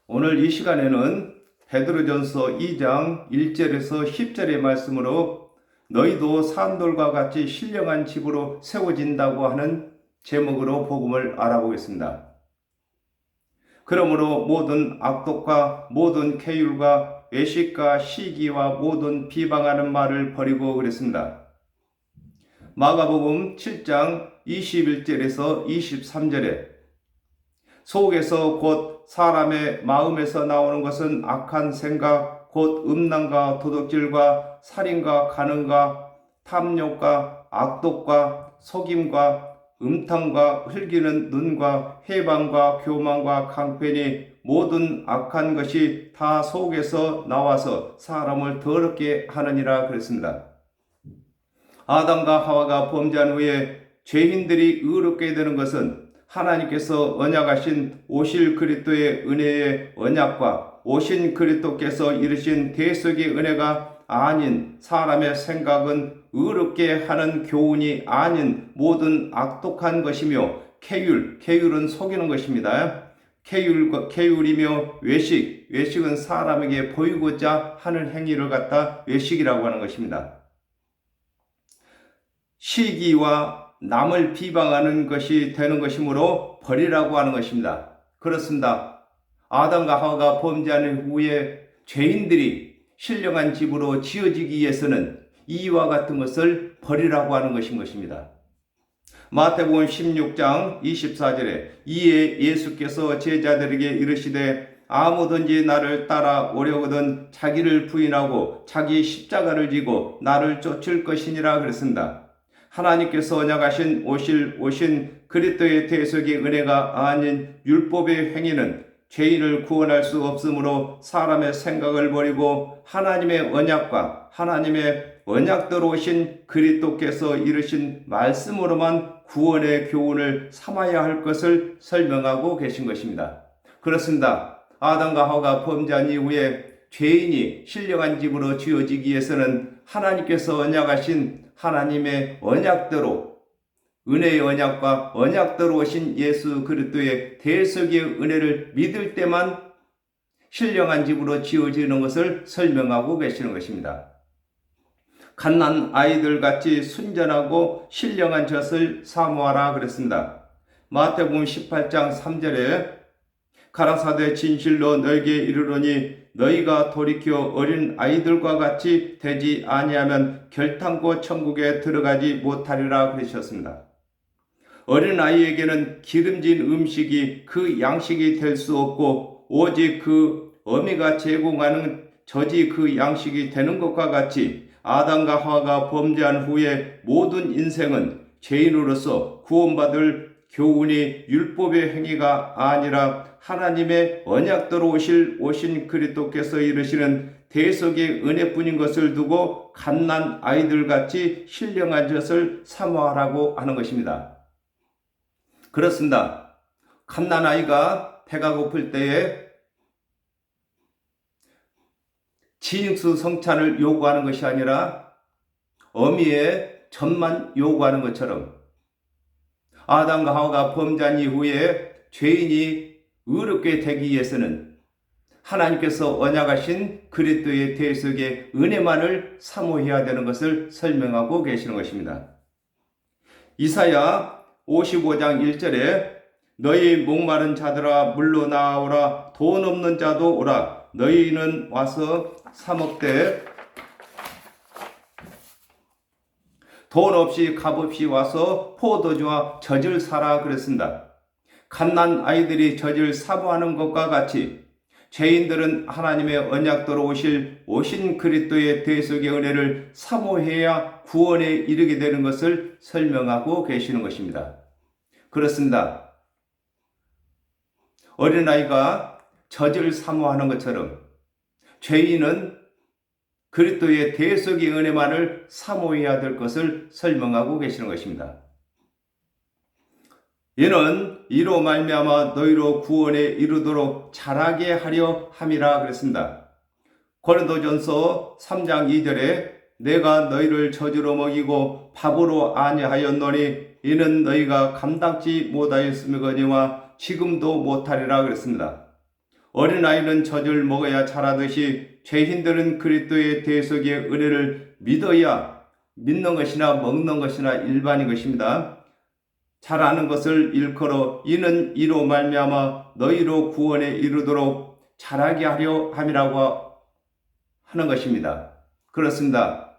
오늘 이 시간에는 베드로전서 2장 1절에서 10절의 말씀으로 너희도 산돌과 같이 신령한 집으로 세워진다고 하는 제목으로 복음을 알아보겠습니다. 그러므로 모든 악독과 모든 계율과 외식과 시기와 모든 비방하는 말을 버리고 그랬습니다. 마가복음 7장 21절에서 23절에 속에서 곧 사람의 마음에서 나오는 것은 악한 생각, 곧 음란과 도둑질과 살인과 간음과 탐욕과 악독과 속임과 음탕과 흘기는 눈과 해방과 교만과 강편이 모든 악한 것이 다 속에서 나와서 사람을 더럽게 하느니라 그랬습니다. 아담과 하와가 범죄한 후에 죄인들이 의롭게 되는 것은 하나님께서 언약하신 오실 그리스도의 은혜의 언약과 오신 그리스도께서 이루신 대속의 은혜가 아닌 사람의 생각은 의롭게 하는 교훈이 아닌 모든 악독한 것이며 계율은 속이는 것입니다. 계율이며 외식은 사람에게 보이고자 하는 행위를 갖다 외식이라고 하는 것입니다. 시기와 남을 비방하는 것이 되는 것이므로 버리라고 하는 것입니다. 그렇습니다. 아담과 하와가 범죄한 후에 죄인들이 신령한 집으로 지어지기 위해서는 이와 같은 것을 버리라고 하는 것인 것입니다. 마태복음 16장 24절에 이에 예수께서 제자들에게 이르시되 아무든지 나를 따라오려거든 자기를 부인하고 자기 십자가를 지고 나를 쫓을 것이니라 그랬습니다. 하나님께서 언약하신 오신 그리스도의 대속의 은혜가 아닌 율법의 행위는 죄인을 구원할 수 없으므로 사람의 생각을 버리고 하나님의 언약과 하나님의 언약대로 오신 그리스도께서 이루신 말씀으로만 구원의 교훈을 삼아야 할 것을 설명하고 계신 것입니다. 그렇습니다. 아담과 하와가 범죄한 이후에 죄인이 신령한 집으로 지어지기 위해서는 하나님께서 언약하신 하나님의 언약대로 은혜의 언약과 언약대로 오신 예수 그리스도의 대속의 은혜를 믿을 때만 신령한 집으로 지어지는 것을 설명하고 계시는 것입니다. 갓난 아이들 같이 순전하고 신령한 젖을 사모하라 그랬습니다. 마태복음 18장 3절에 가라사대 진실로 너에게 이르노니 너희가 돌이켜 어린 아이들과 같이 되지 아니하면 결탄코 천국에 들어가지 못하리라 그러셨습니다. 어린 아이에게는 기름진 음식이 그 양식이 될 수 없고 오직 그 어미가 제공하는 젖이 그 양식이 되는 것과 같이 아담과 하와가 범죄한 후에 모든 인생은 죄인으로서 구원받을 교훈이 율법의 행위가 아니라 하나님의 언약대로 오신 그리스도께서 이루시는 대속의 은혜뿐인 것을 두고 갓난 아이들같이 신령한 젖을 사모하라고 하는 것입니다. 그렇습니다. 갓난 아이가 배가 고플 때에 진수 성찬을 요구하는 것이 아니라 어미의 젖만 요구하는 것처럼 아담과 하와가 범죄한 이후에 죄인이 의롭게 되기 위해서는 하나님께서 언약하신 그리스도의 대속의 은혜만을 사모해야 되는 것을 설명하고 계시는 것입니다. 이사야 55장 1절에 너희 목마른 자들아 물로 나오라 돈 없는 자도 오라 너희는 와서 사 먹되 돈 없이 값 없이 와서 포도주와 젖을 사라 그랬습니다. 갓난 아이들이 젖을 사모하는 것과 같이 죄인들은 하나님의 언약대로 오신 그리스도의 대속의 은혜를 사모해야 구원에 이르게 되는 것을 설명하고 계시는 것입니다. 그렇습니다. 어린아이가 젖을 사모하는 것처럼 죄인은 그리스도의 대속의 은혜만을 사모해야 될 것을 설명하고 계시는 것입니다. 이는 이로 말미암아 너희로 구원에 이르도록 자라게 하려 함이라 그랬습니다. 고린도전서 3장 2절에 내가 너희를 저주로 먹이고 밥으로 아니하였노니 이는 너희가 감당치 못하였음이거니와 지금도 못하리라 그랬습니다. 어린아이는 젖을 먹어야 자라듯이 죄인들은 그리스도의 대속의 은혜를 믿어야 믿는 것이나 먹는 것이나 일반인 것입니다. 잘하는 것을 일컬어 이는 이로 말미암아 너희로 구원에 이르도록 잘하게 하려 함이라고 하는 것입니다. 그렇습니다.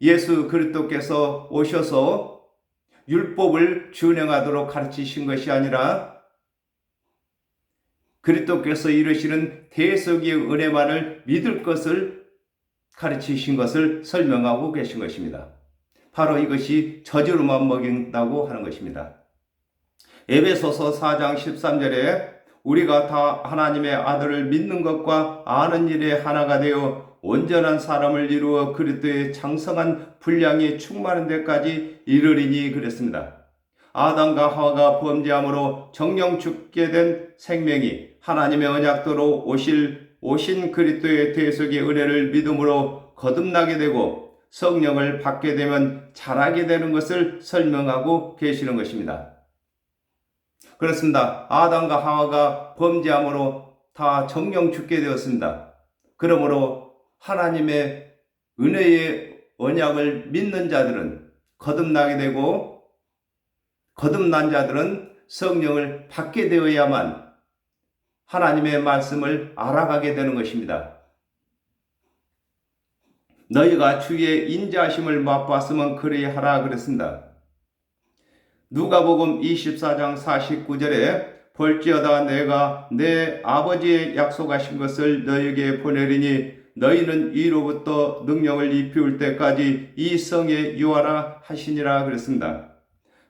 예수 그리스도께서 오셔서 율법을 준행하도록 가르치신 것이 아니라 그리스도께서 이르시는 대속의 은혜만을 믿을 것을 가르치신 것을 설명하고 계신 것입니다. 바로 이것이 젖으로만 먹인다고 하는 것입니다. 에베소서 4장 13절에 우리가 다 하나님의 아들을 믿는 것과 아는 일에 하나가 되어 온전한 사람을 이루어 그리스도의 장성한 분량이 충만한 데까지 이르리니 그랬습니다. 아담과 하와가 범죄함으로 정령 죽게 된 생명이 하나님의 언약도로 오신 그리스도의 대속의 은혜를 믿음으로 거듭나게 되고 성령을 받게 되면 자라게 되는 것을 설명하고 계시는 것입니다. 그렇습니다. 아담과 하와가 범죄함으로 다 정령 죽게 되었습니다. 그러므로 하나님의 은혜의 언약을 믿는 자들은 거듭나게 되고 거듭난 자들은 성령을 받게 되어야만 하나님의 말씀을 알아가게 되는 것입니다. 너희가 주의 인자하심을 맛봤으면 그리하라 그랬습니다. 누가복음 24장 49절에 볼지어다 내가 내 아버지의 약속하신 것을 너희에게 보내리니 너희는 이로부터 능력을 입히울 때까지 이 성에 유하라 하시니라 그랬습니다.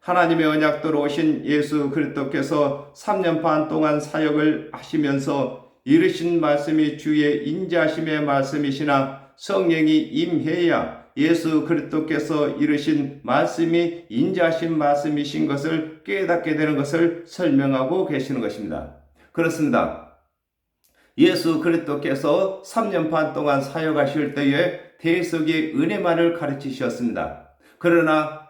하나님의 언약도로 오신 예수 그리스도께서 3년 반 동안 사역을 하시면서 이르신 말씀이 주의 인자하심의 말씀이시나 성령이 임해야 예수 그리스도께서 이르신 말씀이 인자하신 말씀이신 것을 깨닫게 되는 것을 설명하고 계시는 것입니다. 그렇습니다. 예수 그리스도께서 3년 반 동안 사역하실 때에 대속의 은혜만을 가르치셨습니다. 그러나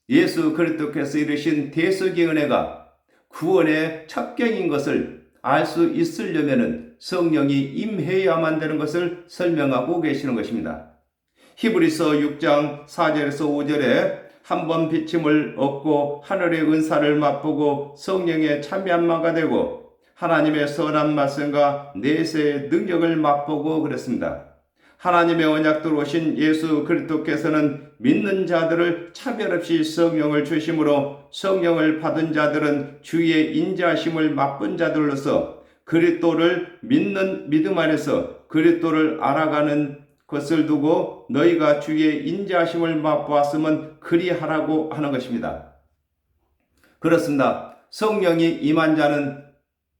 예수 그리스도께서 이르신 대속의 은혜가 구원의 첩경인 것을 알 수 있으려면 성령이 임해야만 되는 것을 설명하고 계시는 것입니다. 히브리서 6장 4절에서 5절에 한번 비침을 얻고 하늘의 은사를 맛보고 성령의 참여한마가 되고 하나님의 선한 말씀과 내세의 능력을 맛보고 그랬습니다. 하나님의 언약도로 오신 예수 그리스도께서는 믿는 자들을 차별 없이 성령을 주심으로 성령을 받은 자들은 주의 인자하심을 맛본 자들로서 그리스도를 믿는 믿음 안에서 그리스도를 알아가는 것을 두고 너희가 주의 인자하심을 맛보았으면 그리하라고 하는 것입니다. 그렇습니다. 성령이 임한 자는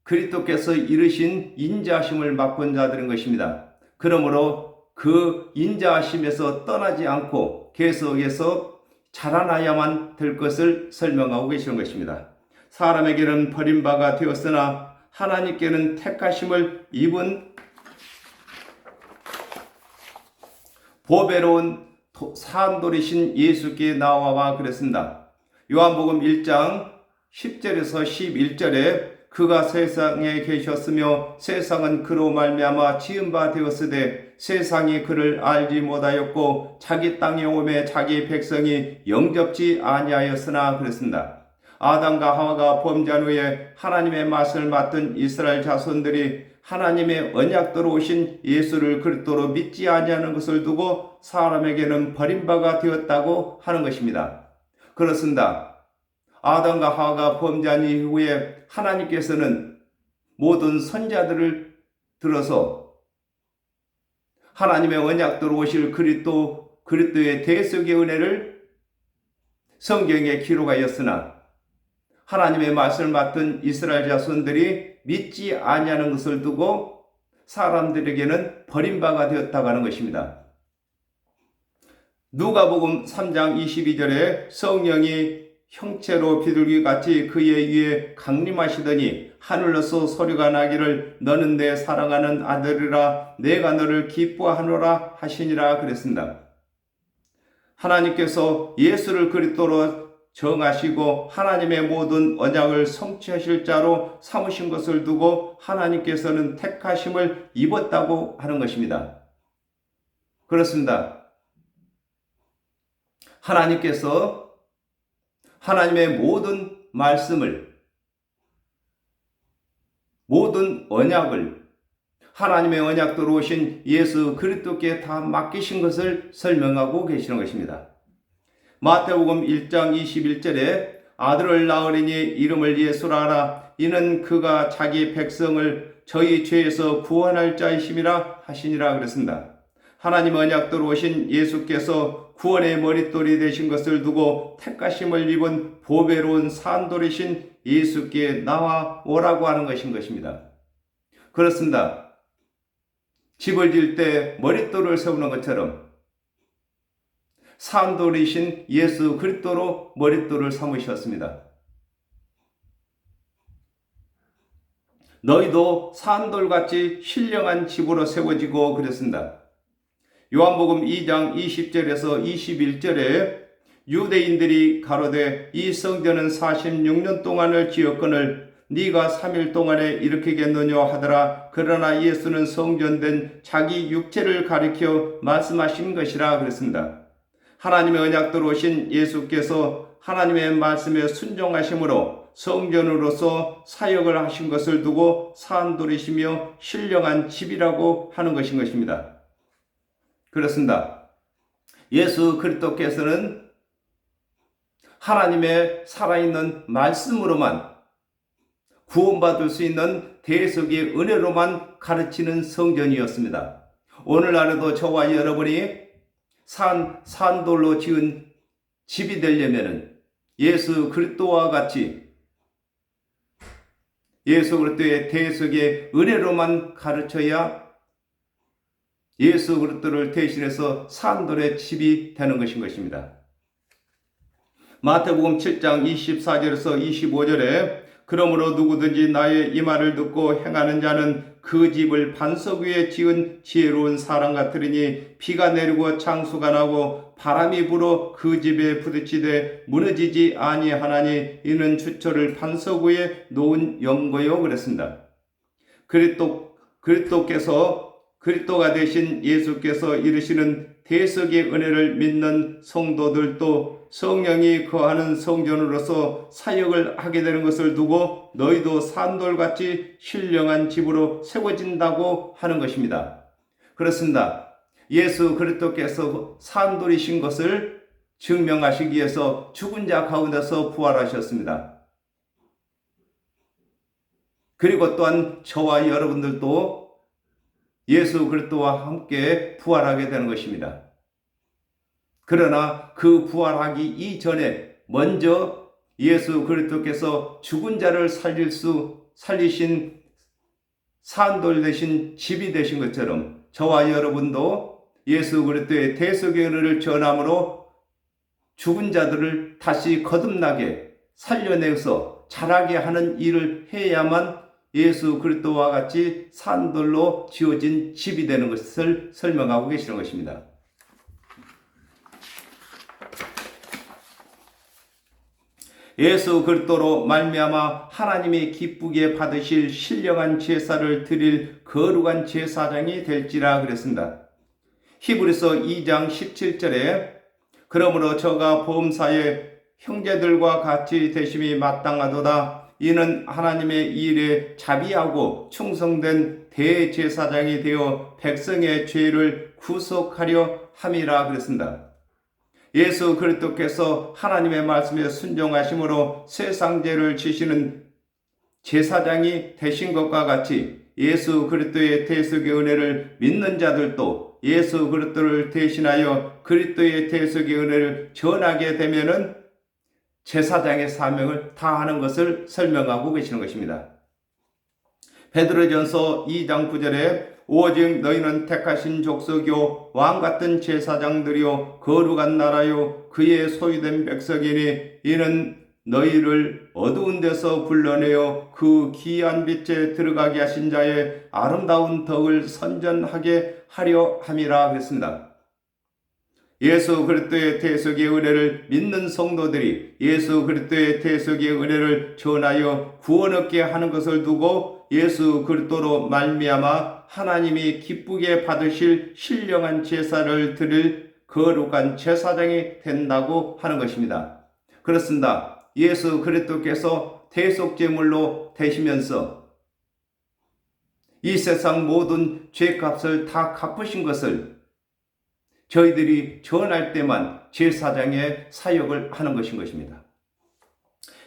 그리스도께서 이르신 인자하심을 맛본 자들인 것입니다. 그러므로 그 인자하심에서 떠나지 않고 계속해서 자라나야만 될 것을 설명하고 계시는 것입니다. 사람에게는 버림바가 되었으나 하나님께는 택하심을 입은 보배로운 산돌이신 예수께 나와와 그랬습니다. 요한복음 1장 10절에서 11절에 그가 세상에 계셨으며 세상은 그로 말미암아 지은 바 되었으되 세상이 그를 알지 못하였고 자기 땅에 오매 자기 백성이 영접지 아니하였으나 그랬습니다. 아담과 하와가 범죄한 후에 하나님의 맛을 맡은 이스라엘 자손들이 하나님의 언약도로 오신 예수를 그리스도로 믿지 아니하는 것을 두고 사람에게는 버림바가 되었다고 하는 것입니다. 그렇습니다. 아담과 하와가 범죄한 이후에 하나님께서는 모든 선자들을 들어서 하나님의 언약도로 오실 그리스도의 대속의 은혜를 성경에 기록하였으나 하나님의 말씀을 맡은 이스라엘 자손들이 믿지 아니하는 것을 두고 사람들에게는 버림바가 되었다고 하는 것입니다. 누가복음 3장 22절에 성령이 형체로 비둘기같이 그의 위에 강림하시더니 하늘로서 소리가 나기를 너는 내 사랑하는 아들이라 내가 너를 기뻐하노라 하시니라 그랬습니다. 하나님께서 예수를 그리스도로 정하시고 하나님의 모든 언약을 성취하실 자로 삼으신 것을 두고 하나님께서는 택하심을 입었다고 하는 것입니다. 그렇습니다. 하나님께서 하나님의 모든 말씀을, 모든 언약을 하나님의 언약대로 오신 예수 그리스도께 다 맡기신 것을 설명하고 계시는 것입니다. 마태복음 1장 21절에 아들을 낳으리니 이름을 예수라 하라. 이는 그가 자기 백성을 저희 죄에서 구원할 자이심이라 하시니라 그랬습니다. 하나님 언약대로 오신 예수께서 구원의 머릿돌이 되신 것을 두고 택하심을 입은 보배로운 산돌이신 예수께 나와 오라고 하는 것입니다. 그렇습니다. 집을 지을 때 머릿돌을 세우는 것처럼 산돌이신 예수 그리스도로 머릿돌을 삼으셨습니다. 너희도 산돌같이 신령한 집으로 세워지고 그랬습니다. 요한복음 2장 20절에서 21절에 유대인들이 가로되 이 성전은 46년 동안을 지었거늘 네가 3일 동안에 일으키겠느냐 하더라. 그러나 예수는 성전된 자기 육체를 가리켜 말씀하신 것이라 그랬습니다. 하나님의 언약대로 오신 예수께서 하나님의 말씀에 순종하심으로 성전으로서 사역을 하신 것을 두고 산돌이시며 신령한 집이라고 하는 것입니다. 그렇습니다. 예수 그리스도께서는 하나님의 살아있는 말씀으로만 구원받을 수 있는 대속의 은혜로만 가르치는 성전이었습니다. 오늘날에도 저와 여러분이 산돌로 지은 집이 되려면 예수 그리스도와 같이 예수 그리스도의 대속의 은혜로만 가르쳐야 예수 그리스도를 대신해서 산돌의 집이 되는 것입니다. 마태복음 7장 24절에서 25절에 그러므로 누구든지 나의 이 말을 듣고 행하는 자는 그 집을 반석 위에 지은 지혜로운 사람 같으리니 비가 내리고 창수가 나고 바람이 불어 그 집에 부딪히되 무너지지 아니하나니 이는 주철을 반석 위에 놓은 연고요 그랬습니다. 그리스도가 되신 예수께서 이르시는 대속의 은혜를 믿는 성도들도 성령이 거하는 성전으로서 사역을 하게 되는 것을 두고 너희도 산돌같이 신령한 집으로 세워진다고 하는 것입니다. 그렇습니다. 예수 그리스도께서 산돌이신 것을 증명하시기 위해서 죽은 자 가운데서 부활하셨습니다. 그리고 또한 저와 여러분들도 예수 그리스도와 함께 부활하게 되는 것입니다. 그러나 그 부활하기 이전에 먼저 예수 그리스도께서 죽은 자를 살리신 산돌 되신 집이 되신 것처럼 저와 여러분도 예수 그리스도의 대속의 은혜를 전함으로 죽은 자들을 다시 거듭나게 살려내서 자라게 하는 일을 해야만 예수 그리스도와 같이 산돌로 지어진 집이 되는 것을 설명하고 계시는 것입니다. 예수 그리스도로 말미암아 하나님이 기쁘게 받으실 신령한 제사를 드릴 거룩한 제사장이 될지라 그랬습니다. 히브리서 2장 17절에 그러므로 저가 범사에 형제들과 같이 되심이 마땅하도다. 이는 하나님의 일에 자비하고 충성된 대제사장이 되어 백성의 죄를 구속하려 함이라 그랬습니다. 예수 그리스도께서 하나님의 말씀에 순종하심으로 세상 죄를 지시는 제사장이 되신 것과 같이 예수 그리스도의 대속의 은혜를 믿는 자들도 예수 그리스도를 대신하여 그리스도의 대속의 은혜를 전하게 되면은 제사장의 사명을 다하는 것을 설명하고 계시는 것입니다. 베드로전서 2장 9절에 오직 너희는 택하신 족속이요 왕같은 제사장들이요 거룩한 나라요 그의 소유된 백성이니 이는 너희를 어두운 데서 불러내어 그 귀한 빛에 들어가게 하신 자의 아름다운 덕을 선전하게 하려 함이라 그랬습니다. 예수 그리스도의 대속의 은혜를 믿는 성도들이 예수 그리스도의 대속의 은혜를 전하여 구원 얻게 하는 것을 두고 예수 그리스도로 말미암아 하나님이 기쁘게 받으실 신령한 제사를 드릴 거룩한 제사장이 된다고 하는 것입니다. 그렇습니다. 예수 그리스도께서 대속제물로 되시면서 이 세상 모든 죄값을 다 갚으신 것을 저희들이 전할 때만 제사장의 사역을 하는 것인 것입니다.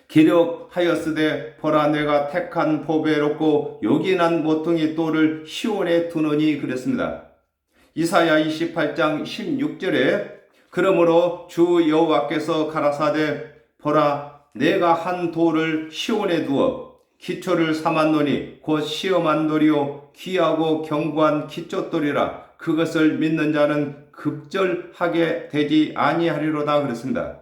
기록하였으되 보라 내가 택한 보배롭고 요긴한 모퉁이 돌을 시온에 두노니 그랬습니다. 이사야 28장 16절에 그러므로 주 여호와께서 가라사대 보라 내가 한 돌을 시온에 두어 기초를 삼았노니 곧 시험한 돌이요 귀하고 견고한 기초돌이라 그것을 믿는 자는 급절하게 되지 아니하리로다 그랬습니다.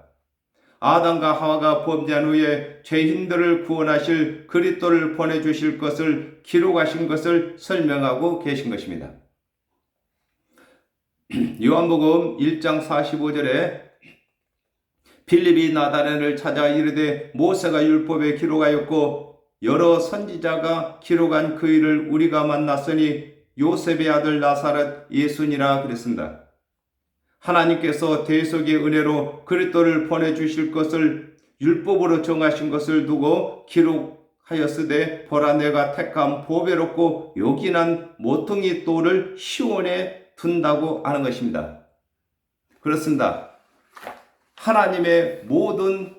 아담과 하와가 범죄한 후에 죄인들을 구원하실 그리스도를 보내주실 것을 기록하신 것을 설명하고 계신 것입니다. 요한복음 1장 45절에 빌립이 나다렛을 찾아 이르되 모세가 율법에 기록하였고 여러 선지자가 기록한 그 일을 우리가 만났으니 요셉의 아들 나사렛 예수니라 그랬습니다. 하나님께서 대속의 은혜로 그리스도를 보내주실 것을 율법으로 정하신 것을 두고 기록하였으되 보라 내가 택한 보배롭고 요긴한 모퉁이 돌을 시온에 둔다고 하는 것입니다. 그렇습니다. 하나님의 모든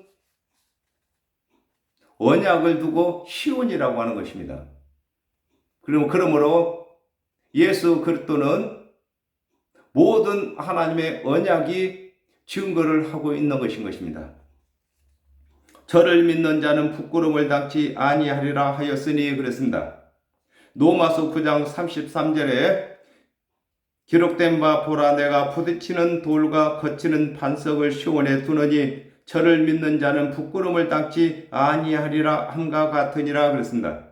언약을 두고 시온이라고 하는 것입니다. 그러므로 예수 그리스도는 모든 하나님의 언약이 증거를 하고 있는 것인 것입니다. 저를 믿는 자는 부끄러움을 당치 아니하리라 하였으니 그랬습니다. 로마서 9장 33절에 기록된 바 보라 내가 부딪히는 돌과 거치는 반석을 시온에 두느니 저를 믿는 자는 부끄러움을 당치 아니하리라 함과 같으니라 그랬습니다.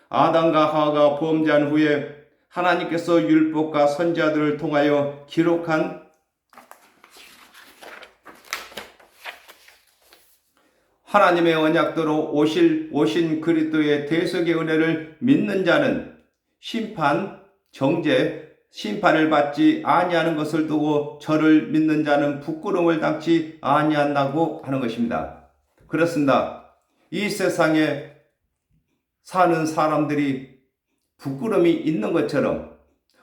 아담과 하와가 범죄한 후에 하나님께서 율법과 선지자들을 통하여 기록한 하나님의 언약대로 오신 그리스도의 대속의 은혜를 믿는 자는 심판을 받지 아니하는 것을 두고 저를 믿는 자는 부끄러움을 당치 아니한다고 하는 것입니다. 그렇습니다. 이 세상에 사는 사람들이 부끄러움이 있는 것처럼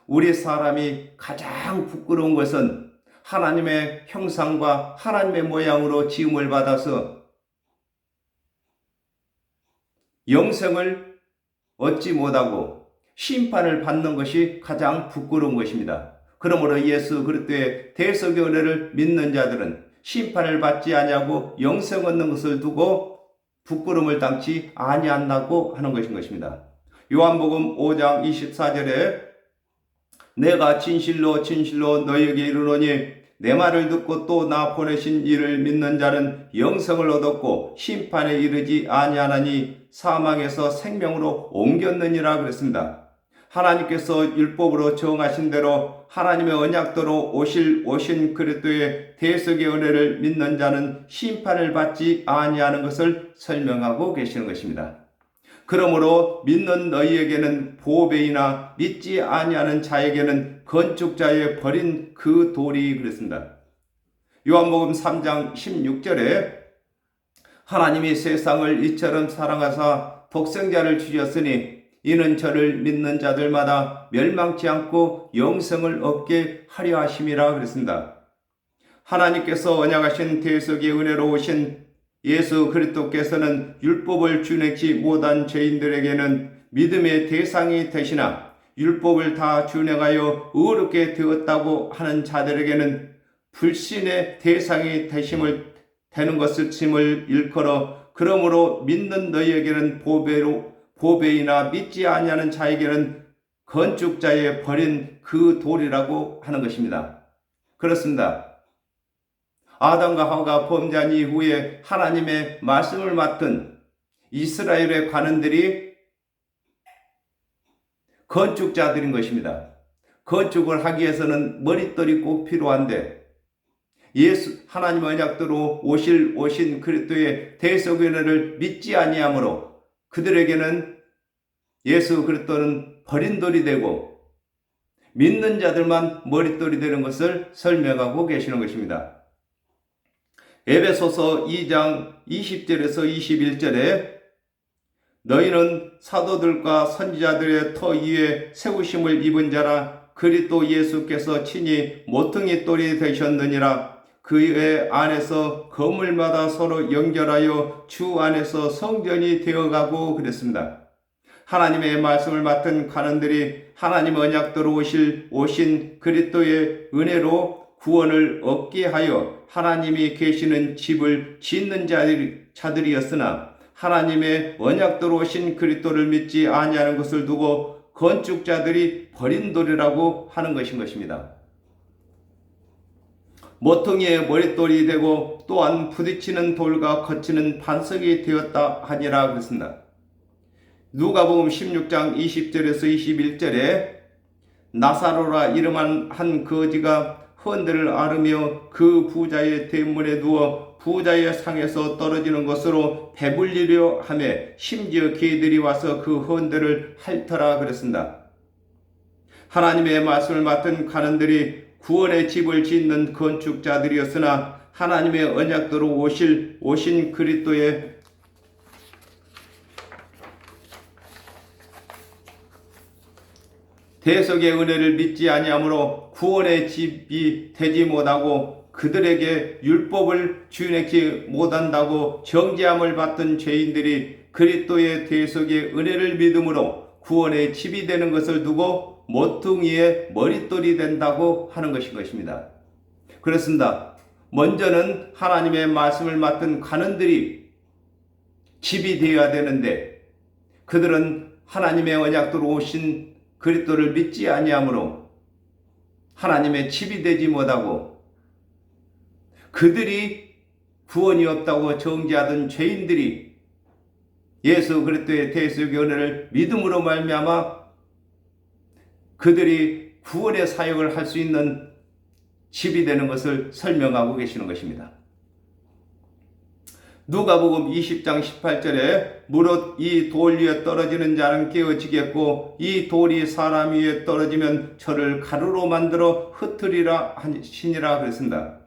우리 사람이 가장 부끄러운 것은 하나님의 형상과 하나님의 모양으로 지음을 받아서 영생을 얻지 못하고 심판을 받는 것이 가장 부끄러운 것입니다. 그러므로 예수 그리스도의 대속의 은혜를 믿는 자들은 심판을 받지 아니하고 영생 얻는 것을 두고 부끄러움을 당치 아니한다고 하는 것입니다. 요한복음 5장 24절에 내가 진실로 너희에게 이르노니 내 말을 듣고 또 나 보내신 이를 믿는 자는 영생을 얻었고 심판에 이르지 아니하나니 사망에서 생명으로 옮겼느니라 그랬습니다. 하나님께서 율법으로 정하신 대로 하나님의 언약대로 오신 그리스도의 대속의 은혜를 믿는 자는 심판을 받지 아니하는 것을 설명하고 계시는 것입니다. 그러므로 믿는 너희에게는 보배이나 믿지 아니하는 자에게는 건축자의 버린 그 돌이 그랬습니다. 요한복음 3장 16절에 하나님이 세상을 이처럼 사랑하사 독생자를 주셨으니 이는 저를 믿는 자들마다 멸망치 않고 영생을 얻게 하려 하심이라 그랬습니다. 하나님께서 언약하신 대속의 은혜로 오신 예수 그리스도께서는 율법을 준행치 못한 죄인들에게는 믿음의 대상이 되시나 율법을 다 준행하여 의롭게 되었다고 하는 자들에게는 불신의 대상이 되는 것을 일컬어 그러므로 믿는 너희에게는 보배이나 믿지 아니하는 자에게는 건축자의 버린 그 돌이라고 하는 것입니다. 그렇습니다. 아담과 하와가 범죄한 이후에 하나님의 말씀을 맡은 이스라엘의 관원들이 건축자들인 것입니다. 건축을 하기 위해서는 머릿돌이 꼭 필요한데 예수 하나님 언약대로 오신 그리스도의 대속의 은혜를 믿지 아니하므로 그들에게는 예수 그리스도는 버린 돌이 되고 믿는 자들만 머릿돌이 되는 것을 설명하고 계시는 것입니다. 에베소서 2장 20절에서 21절에 너희는 사도들과 선지자들의 터 위에 세우심을 입은 자라 그리스도 예수께서 친히 모퉁이 돌이 되셨느니라. 그의 안에서 건물마다 서로 연결하여 주 안에서 성전이 되어가고 그랬습니다. 하나님의 말씀을 맡은 간원들이 하나님 언약대로 오신 그리스도의 은혜로 구원을 얻게 하여 하나님이 계시는 집을 짓는 자들이었으나 하나님의 언약대로 오신 그리스도를 믿지 아니하는 것을 두고 건축자들이 버린 돌이라고 하는 것입니다. 모퉁이의 머릿돌이 되고 또한 부딪히는 돌과 거치는 반석이 되었다 하니라 그랬습니다. 누가복음 16장 20절에서 21절에 나사로라 이름한 한 거지가 헌들을 앓으며 그 부자의 대문에 누워 부자의 상에서 떨어지는 것으로 배불리려 하며 심지어 개들이 와서 그 헌들을 핥더라 그랬습니다. 하나님의 말씀을 맡은 간원들이 구원의 집을 짓는 건축자들이었으나 하나님의 언약대로 오신 그리스도의 대속의 은혜를 믿지 아니하므로 구원의 집이 되지 못하고 그들에게 율법을 준행치 못한다고 정죄함을 받던 죄인들이 그리스도의 대속의 은혜를 믿음으로 구원의 집이 되는 것을 두고 모퉁이의 머릿돌이 된다고 하는 것입니다. 그렇습니다. 먼저는 하나님의 말씀을 맡은 간원들이 집이 되어야 되는데 그들은 하나님의 언약대로 오신 그리스도를 믿지 아니하므로 하나님의 집이 되지 못하고 그들이 구원이 없다고 정죄하던 죄인들이 예수 그리스도의 대속의 은혜를 믿음으로 말미암아 그들이 구원의 사역을 할 수 있는 집이 되는 것을 설명하고 계시는 것입니다. 누가복음 20장 18절에 무릇 이 돌 위에 떨어지는 자는 깨어지겠고 이 돌이 사람 위에 떨어지면 저를 가루로 만들어 흩으리라 하시니라 그랬습니다.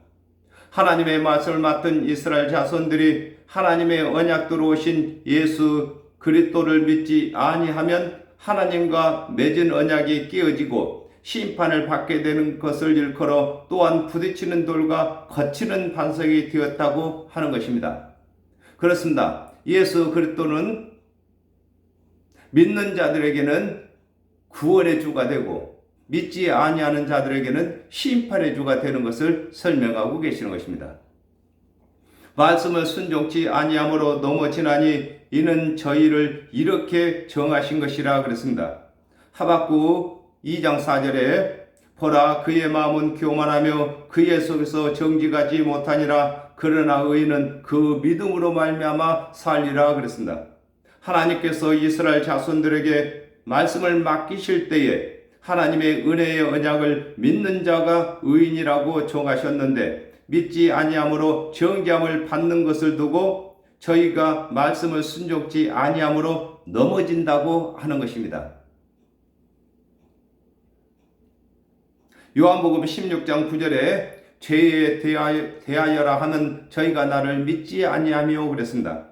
하나님의 말씀을 맡은 이스라엘 자손들이 하나님의 언약대로 오신 예수 그리스도를 믿지 아니하면 하나님과 맺은 언약이 깨어지고 심판을 받게 되는 것을 일컬어 또한 부딪히는 돌과 거치는 반석이 되었다고 하는 것입니다. 그렇습니다. 예수 그리스도는 믿는 자들에게는 구원의 주가 되고 믿지 아니하는 자들에게는 심판의 주가 되는 것을 설명하고 계시는 것입니다. 말씀을 순종치 아니함으로 넘어지나니 이는 저희를 이렇게 정하신 것이라 그랬습니다. 하박국 2장 4절에 보라 그의 마음은 교만하며 그의 속에서 정직하지 못하니라 그러나 의인은 그 믿음으로 말미암아 살리라 그랬습니다. 하나님께서 이스라엘 자손들에게 말씀을 맡기실 때에 하나님의 은혜의 언약을 믿는 자가 의인이라고 정하셨는데 믿지 아니함으로 정죄함을 받는 것을 두고 저희가 말씀을 순종치 아니함으로 넘어진다고 하는 것입니다. 요한복음 16장 9절에 죄에 대하여라 하는 저희가 나를 믿지 아니하며 그랬습니다.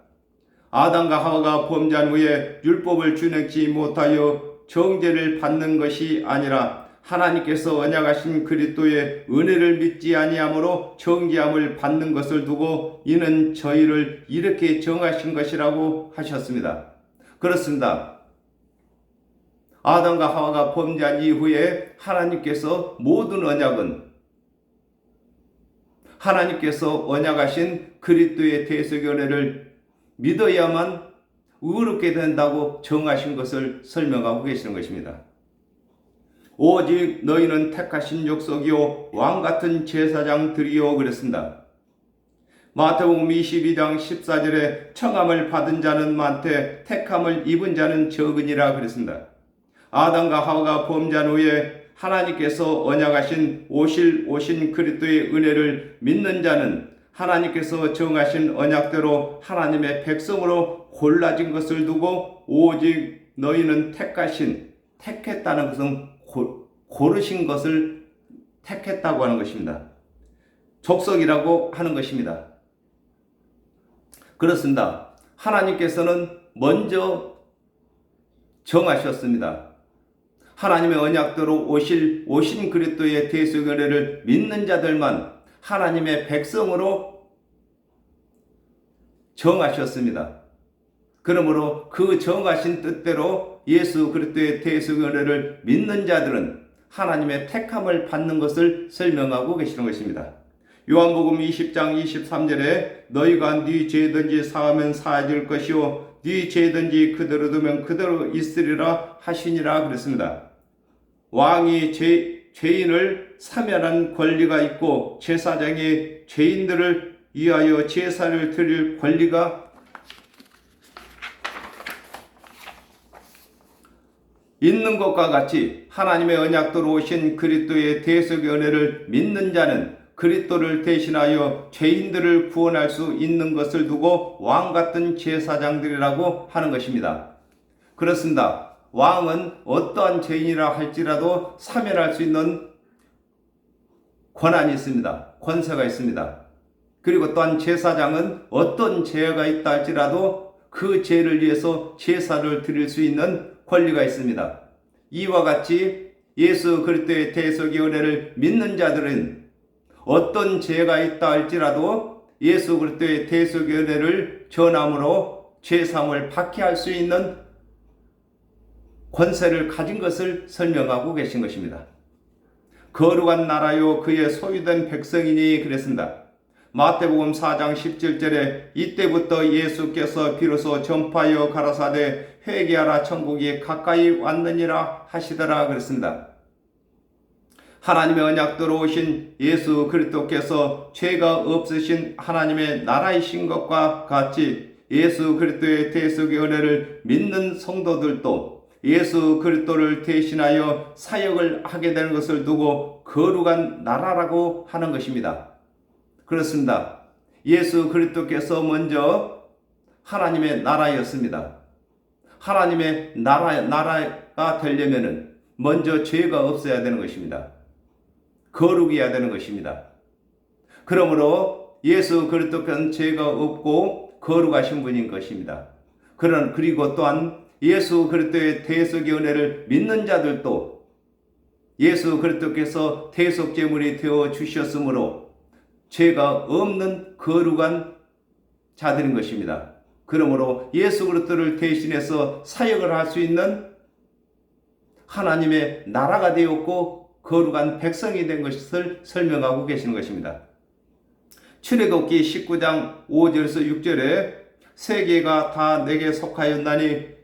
아담과 하와가 범죄한 후에 율법을 준행치 못하여 정죄를 받는 것이 아니라 하나님께서 언약하신 그리스도의 은혜를 믿지 아니함으로 정죄함을 받는 것을 두고 이는 저희를 이렇게 정하신 것이라고 하셨습니다. 그렇습니다. 아담과 하와가 범죄한 이후에 하나님께서 모든 언약은 하나님께서 언약하신 그리스도의 대속의 은혜를 믿어야만 의롭게 된다고 정하신 것을 설명하고 계시는 것입니다. 오직 너희는 택하신 족속이요 왕같은 제사장들이요 그랬습니다. 마태복음 22장 14절에 청함을 받은 자는 많되 택함을 입은 자는 적으니라 그랬습니다. 아담과 하와가 범죄한 후에 하나님께서 언약하신 오신 그리스도의 은혜를 믿는 자는 하나님께서 정하신 언약대로 하나님의 백성으로 골라진 것을 두고 오직 너희는 택했다는 것은 고르신 것을 택했다고 하는 것입니다. 족속이라고 하는 것입니다. 그렇습니다. 하나님께서는 먼저 정하셨습니다. 하나님의 언약대로 오신 그리스도의 대속의 은혜를 믿는 자들만 하나님의 백성으로 정하셨습니다. 그러므로 그 정하신 뜻대로 예수 그리스도의 대속의 은혜를 믿는 자들은 하나님의 택함을 받는 것을 설명하고 계시는 것입니다. 요한복음 20장 23절에 너희가 네 죄든지 사하면 사해질 것이요 네 죄든지 그대로 두면 그대로 있으리라 하시니라 그랬습니다. 왕이 죄인을 사면한 권리가 있고 제사장이 죄인들을 위하여 제사를 드릴 권리가 있는 것과 같이 하나님의 언약대로 오신 그리스도의 대속의 은혜를 믿는 자는 그리스도를 대신하여 죄인들을 구원할 수 있는 것을 두고 왕같은 제사장들이라고 하는 것입니다. 그렇습니다. 왕은 어떠한 죄인이라 할지라도 사면할 수 있는 권한이 있습니다. 권세가 있습니다. 그리고 또한 제사장은 어떤 죄가 있다 할지라도 그 죄를 위해서 제사를 드릴 수 있는 권리가 있습니다. 이와 같이 예수 그리스도의 대속의 은혜를 믿는 자들은 어떤 죄가 있다 할지라도 예수 그리스도의 대속의 은혜를 전함으로 죄사함을 받게 할 수 있는 권세를 가진 것을 설명하고 계신 것입니다. 거룩한 나라요 그의 소유된 백성이니 그랬습니다. 마태복음 4장 17절에 이때부터 예수께서 비로소 전파하여 가라사대 회개하라 천국이 가까이 왔느니라 하시더라 그랬습니다. 하나님의 언약대로 오신 예수 그리스도께서 죄가 없으신 하나님의 나라이신 것과 같이 예수 그리스도의 대속의 은혜를 믿는 성도들도 예수 그리스도를 대신하여 사역을 하게 되는 것을 두고 거룩한 나라라고 하는 것입니다. 그렇습니다. 예수 그리스도께서 먼저 하나님의 나라였습니다. 하나님의 나라가 되려면 먼저 죄가 없어야 되는 것입니다. 거룩해야 되는 것입니다. 그러므로 예수 그리스도께서는 죄가 없고 거룩하신 분인 것입니다. 그리고 또한 예수 그리스도의 대속의 은혜를 믿는 자들도 예수 그리스도께서 대속 제물이 되어 주셨으므로 죄가 없는 거룩한 자들인 것입니다. 그러므로 예수 그리스도를 대신해서 사역을 할 수 있는 하나님의 나라가 되었고 거룩한 백성이 된 것을 설명하고 계시는 것입니다. 출애굽기 19장 5절에서 6절에 세계가 다 내게 속하였나니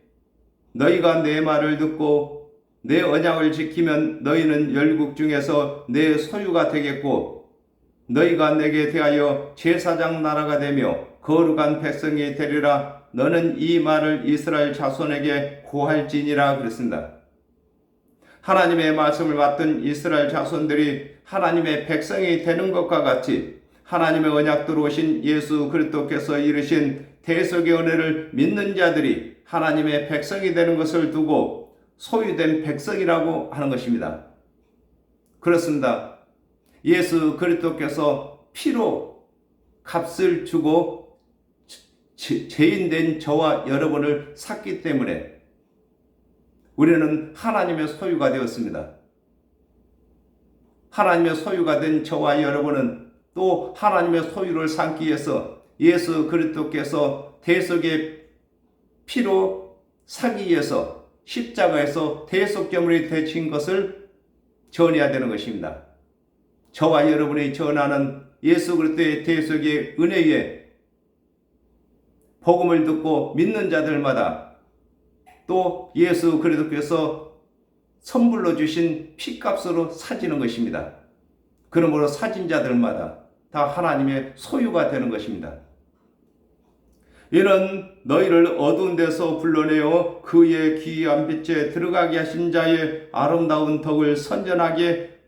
너희가 내 말을 듣고 내 언약을 지키면 너희는 열국 중에서 내 소유가 되겠고 너희가 내게 대하여 제사장 나라가 되며 거룩한 백성이 되리라. 너는 이 말을 이스라엘 자손에게 고할지니라 그랬습니다. 하나님의 말씀을 받던 이스라엘 자손들이 하나님의 백성이 되는 것과 같이 하나님의 언약대로 오신 예수 그리스도께서 이르신 대속의 은혜를 믿는 자들이 하나님의 백성이 되는 것을 두고 소유된 백성이라고 하는 것입니다. 그렇습니다. 예수 그리스도께서 피로 값을 주고 죄인된 저와 여러분을 샀기 때문에 우리는 하나님의 소유가 되었습니다. 하나님의 소유가 된 저와 여러분은 또 하나님의 소유를 삼기 위해서 예수 그리스도께서 대속의 피로 사기 위해서 십자가에서 대속제물이 되신 것을 전해야 되는 것입니다. 저와 여러분이 전하는 예수 그리스도의 대속의 은혜에 복음을 듣고 믿는 자들마다 또 예수 그리스도께서 선물로 주신 피값으로 사지는 것입니다. 그러므로 사진 자들마다 다 하나님의 소유가 되는 것입니다. 이는 너희를 어두운 데서 불러내어 그의 기이한 빛에 들어가게 하신 자의 아름다운 덕을 선전하게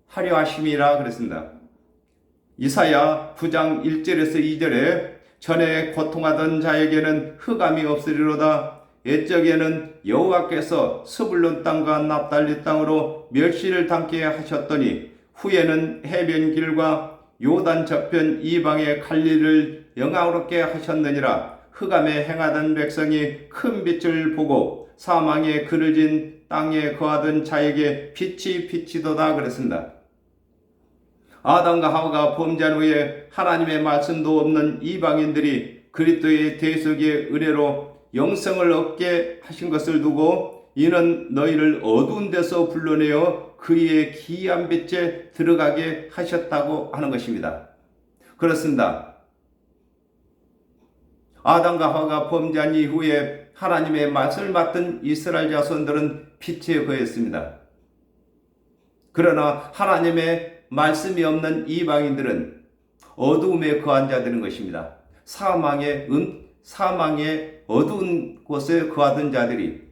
하려 하심이라 그랬습니다. 이사야 9장 1절에서 2절에 전에 고통하던 자에게는 흑암이 없으리로다. 옛적에는 여호와께서 스불론 땅과 납달리 땅으로 멸시를 당케 하셨더니 후에는 해변 길과 요단 저편 이방의 갈릴리를 영화롭게 하셨느니라. 흑암에 행하던 백성이 큰 빛을 보고 사망에 그늘진 땅에 거하던 자에게 빛이 비치도다 그랬습니다. 아담과 하와가 범죄한 후에 하나님의 말씀도 없는 이방인들이 그리스도의 대속의 은혜로 영생을 얻게 하신 것을 두고 이는 너희를 어두운 데서 불러내어 그의 기이한 빛에 들어가게 하셨다고 하는 것입니다. 그렇습니다. 아담과 하와가 범죄한 이후에 하나님의 말씀을 맡은 이스라엘 자손들은 빛에 거했습니다. 그러나 하나님의 말씀이 없는 이방인들은 어두움에 거한 자들인 것입니다. 사망의 어두운 곳에 거하던 자들이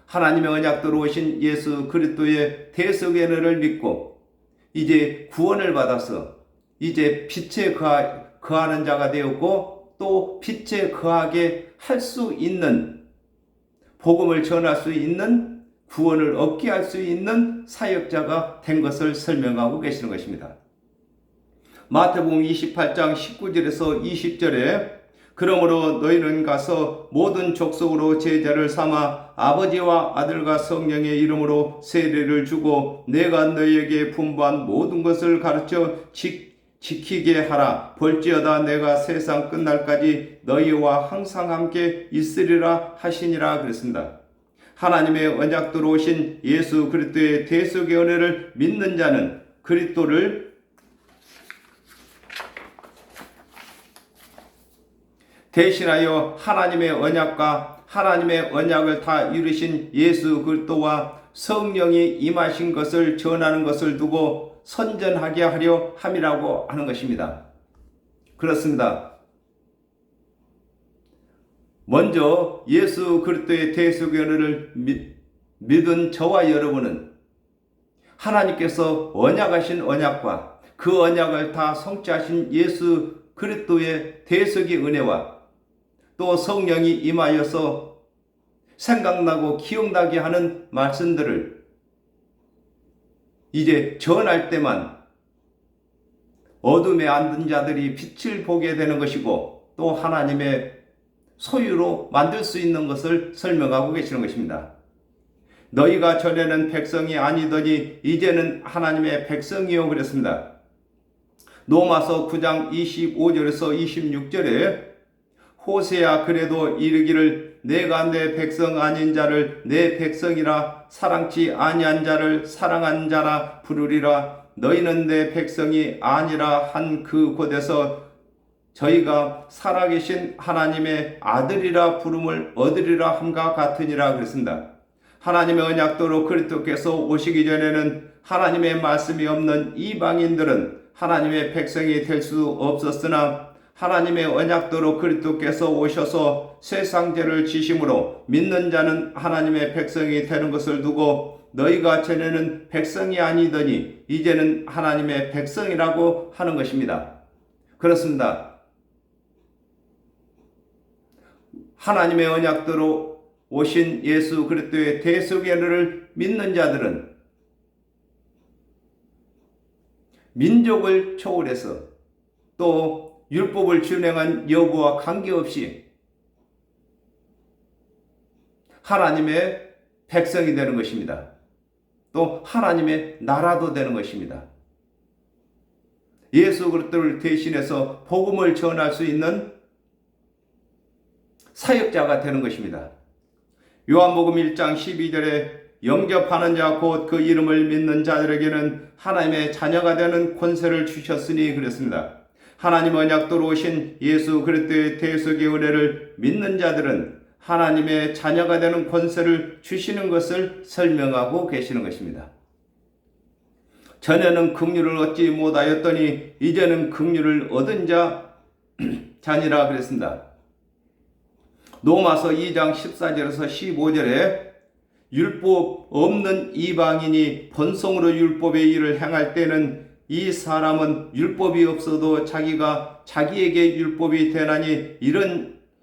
하나님의 언약대로 오신 예수 그리스도의 대속의 은혜를 믿고 이제 구원을 받아서 이제 빛에 거하는 자가 되었고 또 빛에 거하게 할 수 있는 복음을 전할 수 있는 구원을 얻게 할 수 있는 사역자가 된 것을 설명하고 계시는 것입니다. 마태복음 28장 19절에서 20절에 그러므로 너희는 가서 모든 족속으로 제자를 삼아 아버지와 아들과 성령의 이름으로 세례를 주고 내가 너희에게 분부한 모든 것을 가르쳐 지키게 하라. 볼지어다 내가 세상 끝날까지 너희와 항상 함께 있으리라 하시니라 그랬습니다. 하나님의 언약대로 오신 예수 그리스도의 대속의 은혜를 믿는 자는 그리스도를 대신하여 하나님의 언약을 다 이루신 예수 그리스도와 성령이 임하신 것을 전하는 것을 두고 선전하게 하려 함이라고 하는 것입니다. 그렇습니다. 먼저 예수 그리스도의 대속의 은혜를 믿은 저와 여러분은 하나님께서 언약하신 언약과 그 언약을 다 성취하신 예수 그리스도의 대속의 은혜와 또 성령이 임하여서 생각나고 기억나게 하는 말씀들을 이제 전할 때만 어둠에 앉은 자들이 빛을 보게 되는 것이고 또 하나님의 소유로 만들 수 있는 것을 설명하고 계시는 것입니다. 너희가 전에는 백성이 아니더니 이제는 하나님의 백성이요 그랬습니다. 로마서 9장 25절에서 26절에 호세야 그래도 이르기를 내가 내 백성 아닌 자를 내 백성이라 사랑치 아니한 자를 사랑한 자라 부르리라. 너희는 내 백성이 아니라 한 그 곳에서 저희가 살아계신 하나님의 아들이라 부름을 얻으리라 함과 같으니라 그랬습니다. 하나님의 언약대로 그리스도께서 오시기 전에는 하나님의 말씀이 없는 이방인들은 하나님의 백성이 될 수 없었으나 하나님의 언약대로 그리스도께서 오셔서 세상 죄를 지심으로 믿는 자는 하나님의 백성이 되는 것을 두고 너희가 전에는 백성이 아니더니 이제는 하나님의 백성이라고 하는 것입니다. 그렇습니다. 하나님의 언약대로 오신 예수 그리스도의 대속의 은혜를 믿는 자들은 민족을 초월해서 또 율법을 준행한 여부와 관계없이 하나님의 백성이 되는 것입니다. 또 하나님의 나라도 되는 것입니다. 예수 그리스도를 대신해서 복음을 전할 수 있는 사역자가 되는 것입니다. 요한복음 1장 12절에 영접하는 자 곧 그 이름을 믿는 자들에게는 하나님의 자녀가 되는 권세를 주셨으니 그랬습니다. 하나님 언약대로 오신 예수 그리스도의 대속의 은혜를 믿는 자들은 하나님의 자녀가 되는 권세를 주시는 것을 설명하고 계시는 것입니다. 전에는 긍휼을 얻지 못하였더니 이제는 긍휼을 얻은 자니라 그랬습니다. 로마서 2장 14절에서 15절에 율법 없는 이방인이 본성으로 율법의 일을 행할 때는 이 사람은 율법이 없어도 자기가 자기에게 율법이 되나니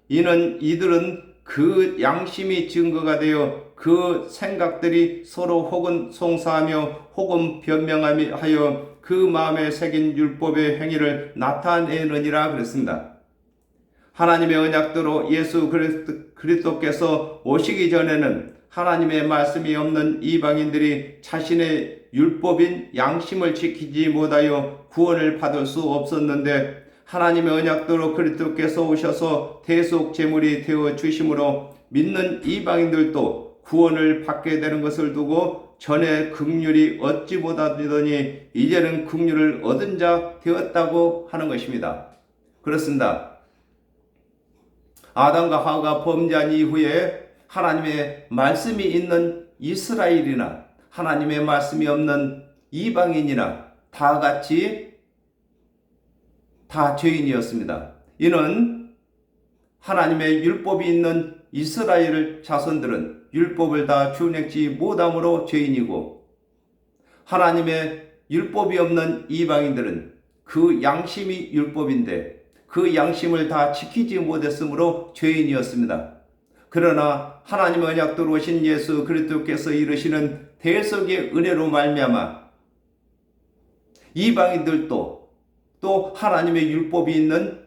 이들은 그 양심이 증거가 되어 그 생각들이 서로 혹은 송사하며 혹은 변명하여 그 마음에 새긴 율법의 행위를 나타내느니라 그랬습니다. 하나님의 언약대로 예수 그리스도께서 오시기 전에는 하나님의 말씀이 없는 이방인들이 자신의 율법인 양심을 지키지 못하여 구원을 받을 수 없었는데 하나님의 언약대로 그리스도께서 오셔서 대속 제물이 되어 주심으로 믿는 이방인들도 구원을 받게 되는 것을 두고 전에 긍휼이 얻지 못하더니 이제는 긍휼을 얻은 자 되었다고 하는 것입니다. 그렇습니다. 아담과 하와가 범죄한 이후에 하나님의 말씀이 있는 이스라엘이나 하나님의 말씀이 없는 이방인이나 다 같이 다 죄인이었습니다. 이는 하나님의 율법이 있는 이스라엘 자손들은 율법을 다 준행치 못함으로 죄인이고 하나님의 율법이 없는 이방인들은 그 양심이 율법인데 그 양심을 다 지키지 못했으므로 죄인이었습니다. 그러나 하나님의 언약대로 오신 예수 그리스도께서 이루시는 대속의 은혜로 말미암아 이방인들도 또 하나님의 율법이 있는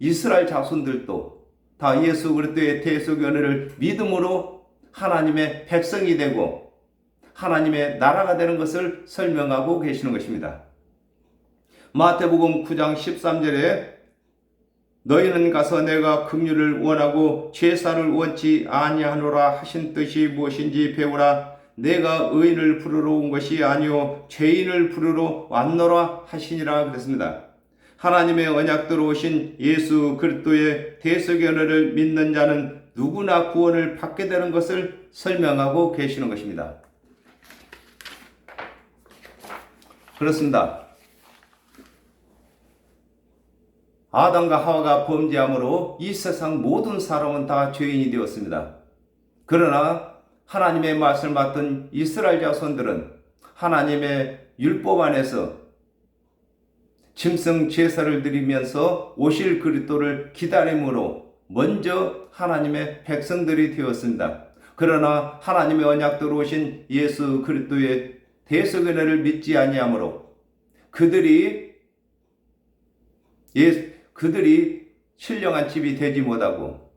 이스라엘 자손들도 다 예수 그리스도의 대속의 은혜를 믿음으로 하나님의 백성이 되고 하나님의 나라가 되는 것을 설명하고 계시는 것입니다. 마태복음 9장 13절에 너희는 가서 내가 긍휼을 원하고 제사를 원치 아니하노라 하신 뜻이 무엇인지 배우라. 내가 의인을 부르러 온 것이 아니요 죄인을 부르러 왔노라 하시니라 그랬습니다. 하나님의 언약대로 오신 예수 그리스도의 대속의 은혜를 믿는 자는 누구나 구원을 받게 되는 것을 설명하고 계시는 것입니다. 그렇습니다. 아담과 하와가 범죄함으로 이 세상 모든 사람은 다 죄인이 되었습니다. 그러나 하나님의 말씀을 맡은 이스라엘 자손들은 하나님의 율법 안에서 짐승 제사를 드리면서 오실 그리스도를 기다림으로 먼저 하나님의 백성들이 되었습니다. 그러나 하나님의 언약대로 오신 예수 그리스도의 대속의 은혜를 믿지 아니하므로 그들이 신령한 집이 되지 못하고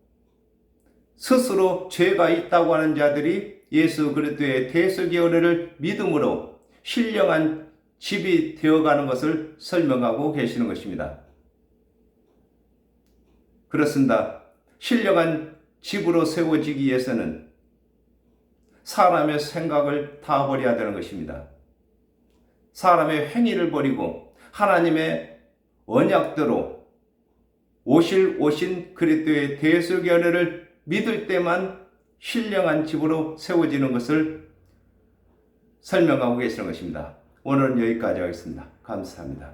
스스로 죄가 있다고 하는 자들이 예수 그리스도의 대속의 은혜를 믿음으로 신령한 집이 되어가는 것을 설명하고 계시는 것입니다. 그렇습니다. 신령한 집으로 세워지기 위해서는 사람의 생각을 다 버려야 되는 것입니다. 사람의 행위를 버리고 하나님의 언약대로 오신 그리스도의 대속의 은혜를 믿을 때만 신령한 집으로 세워지는 것을 설명하고 계시는 것입니다. 오늘은 여기까지 하겠습니다. 감사합니다.